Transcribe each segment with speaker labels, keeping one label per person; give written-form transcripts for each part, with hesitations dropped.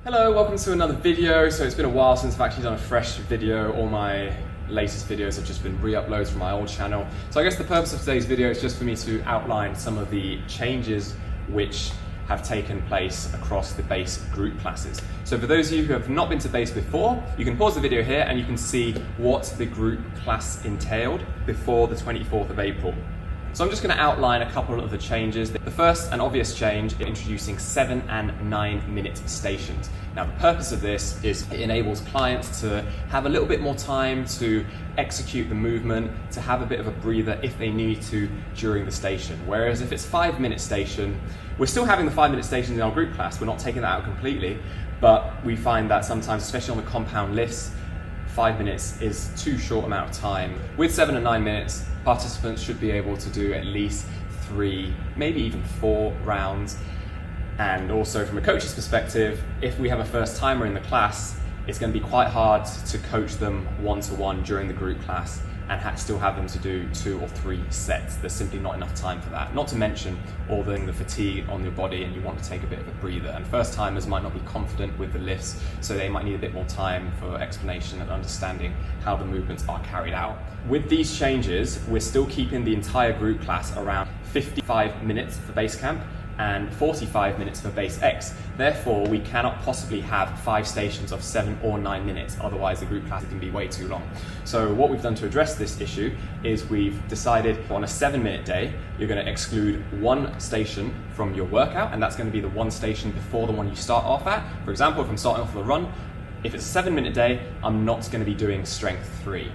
Speaker 1: Hello, welcome to another video. So it's been a while since I've actually done a fresh video. All my latest videos have just been re-uploads from my old channel. So I guess the purpose of today's video is just for me to outline some of the changes which have taken place across the base group classes. So for those of you who have not been to base before, you can pause the video here and you can see what the group class entailed before the 24th of April. So I'm just going to outline a couple of the changes. The first and obvious change is introducing 7 and 9 minute stations. Now the purpose of this is it enables clients to have a little bit more time to execute the movement, to have a bit of a breather if they need to during the station. Whereas if it's 5-minute station, we're still having the 5-minute stations in our group class, we're not taking that out completely, but we find that sometimes, especially on the compound lifts, 5 minutes is too short amount of time. With 7 and 9 minutes, participants should be able to do at least 3, maybe even 4 rounds. And also from a coach's perspective, if we have a first timer in the class, it's going to be quite hard to coach them one-to-one during the group class and still have them to do 2 or 3 sets. There's simply not enough time for that. Not to mention all the fatigue on your body, and you want to take a bit of a breather. And first timers might not be confident with the lifts, so they might need a bit more time for explanation and understanding how the movements are carried out. With these changes, we're still keeping the entire group class around 55 minutes for base camp and 45 minutes for base X. Therefore, we cannot possibly have 5 stations of 7 or 9 minutes, otherwise the group class can be way too long. So what we've done to address this issue is we've decided on a 7-minute day, you're going to exclude 1 station from your workout, and that's going to be the 1 station before the one you start off at. For example, if I'm starting off with a run, if it's a 7-minute day, I'm not going to be doing strength 3.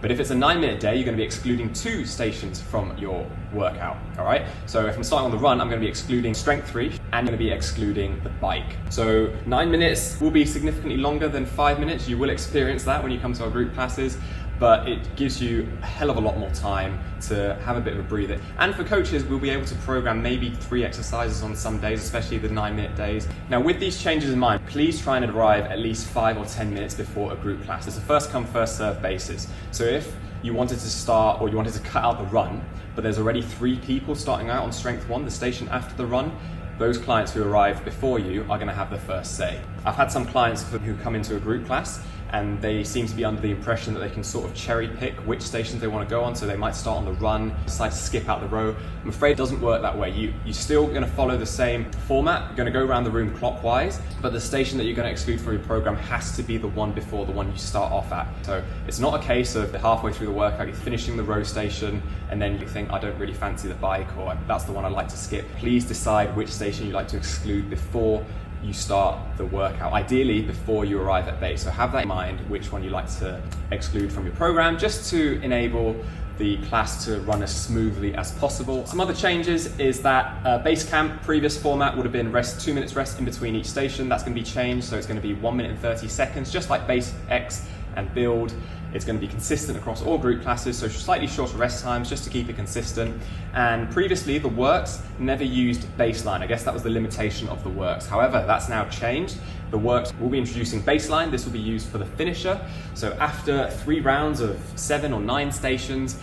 Speaker 1: But if it's a 9-minute day, you're going to be excluding 2 stations from your workout, all right? So if I'm starting on the run, I'm going to be excluding strength 3 and I'm going to be excluding the bike. So 9 minutes will be significantly longer than 5 minutes. You will experience that when you come to our group classes, but it gives you a hell of a lot more time to have a bit of a breather. And for coaches, we'll be able to program maybe 3 exercises on some days, especially the 9-minute days. Now with these changes in mind, please try and arrive at least 5 or 10 minutes before a group class. It's a first come, first serve basis. So if you wanted to start or you wanted to cut out the run, but there's already 3 people starting out on strength 1, the station after the run, those clients who arrive before you are going to have the first say. I've had some clients who come into a group class and they seem to be under the impression that they can sort of cherry pick which stations they want to go on, so they might start on the run, decide to skip out the row. I'm afraid it doesn't work that way. You're still going to follow the same format, you're going to go around the room clockwise, but the station that you're going to exclude from your program has to be the one before the one you start off at. So it's not a case of halfway through the workout, you're finishing the row station, and then you think, I don't really fancy the bike, or that's the one I'd like to skip. Please decide which station you'd like to exclude before you start the workout, ideally before you arrive at base. So have that in mind, which one you like to exclude from your program, just to enable the class to run as smoothly as possible. Some other changes is that base camp, previous format would have been 2 minutes rest in between each station. That's going to be changed, so it's going to be 1 minute and 30 seconds, just like base X and build. It's going to be consistent across all group classes, so slightly shorter rest times just to keep it consistent. And previously the works never used baseline. I guess that was the limitation of the works. However, that's now changed. The works will be introducing baseline. This will be used for the finisher. So after 3 rounds of 7 or 9 stations,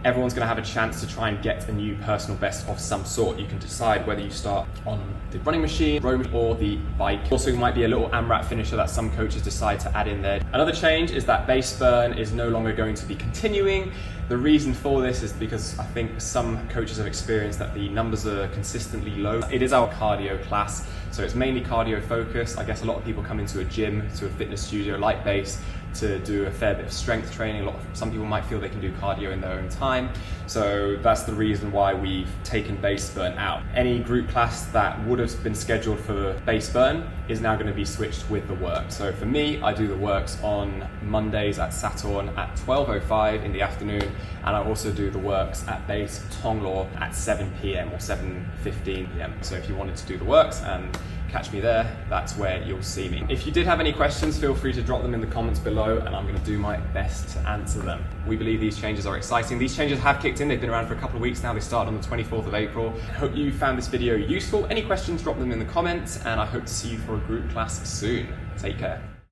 Speaker 1: everyone's going to have a chance to try and get a new personal best of some sort. You can decide whether you start on the running machine, row, or the bike. Also might be a little AMRAP finisher that some coaches decide to add in there. Another change is that base burn is no longer going to be continuing. The reason for this is because I think some coaches have experienced that the numbers are consistently low. It is our cardio class, so it's mainly cardio focused. I guess a lot of people come into a gym, to a fitness studio like base, to do a fair bit of strength training. Some people might feel they can do cardio in their own time. So that's the reason why we've taken base burn out. Any group class that would have been scheduled for base burn is now going to be switched with the work. So for me, I do the works on Mondays at Saturn at 12:05 in the afternoon, and I also do the works at base Tonglaw at 7 p.m. or 7:15 p.m. So if you wanted to do the works and catch me there, that's where you'll see me. If you did have any questions, feel free to drop them in the comments below and I'm going to do my best to answer them. We believe these changes are exciting. These changes have kicked in. They've been around for a couple of weeks now. They started on the 24th of April. I hope you found this video useful. Any questions, drop them in the comments, and I hope to see you for a group class soon. Take care.